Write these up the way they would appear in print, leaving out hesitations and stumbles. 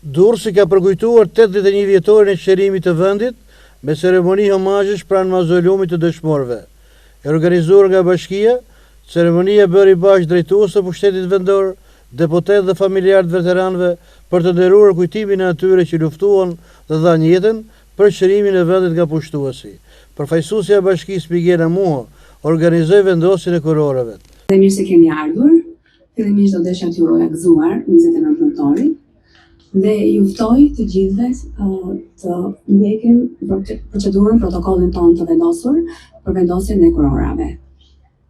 Durrësi ka përkujtuar 81 vjetorin e qeverimit të vendit me ceremoni homazhesh pranë mauzolumit të dëshmorëve. E organizuar nga bashkia, ceremonia bëri bashkë drejtues të pushtetit vendor, deputet dhe familjarë të veteranëve për të nderuar kujtimin e atyre që luftuan dhe dhanë jetën për çlimin e vendit nga pushtuesi. Përfaqësuesja e bashkisë Miguel Amuho organizoi vendosjen e kurorave. Dhe mirë se keni ardhur. Fillimisht do desha t'ju uroja gëzuar 29 nëntorit dhe ju ftoj të gjithëve të ndjekim procedurën, protokollin tonë të vendosur për vendosjen e kurorave.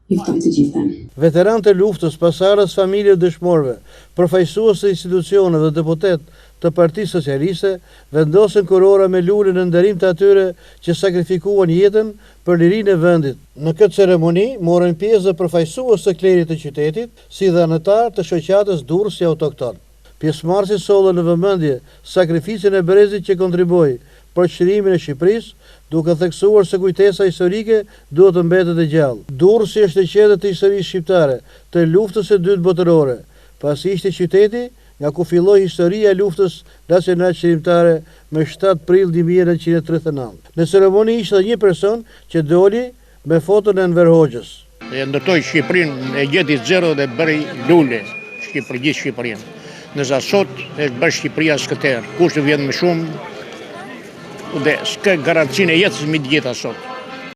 Ju ftoj të gjithëve. Veteranët e luftës, pasardhës familje dëshmorëve, përfaqësues të institucioneve dhe deputet të Partisë Socialiste vendosen kurora me lule në nderim të atyre që sakrifikuan jetën për lirinë e vendit. Në këtë ceremoni morën pjesë dhe përfaqësues të klerit të qytetit, si dhe anëtar të shoqatës Durrësi Autokton. Pjesëmarrësit sollën në vëmendje sakrificën e brezit që kontriboi për çlimin e Shqipërisë, duke theksuar se kujtesa historike duhet të mbetet e gjallë. Durrësi është e qendër të historisë shqiptare të luftës së dytë botërore, pasi ishte qyteti nga ku filloi historia e luftës nacionale qeverimtare me 7 prill 1939. Në ceremoni ishte një person që doli me foton e Enver Hoxhës. E ndërtoi Shqipërinë e gjeti zero dhe bëri lule për gjithë Shqipërinë. Nësa sot e bërë Shqipëria s'këterë, kush të vjen më shumë dhe s'ka garancinë e jetës mbi të gjitha sot.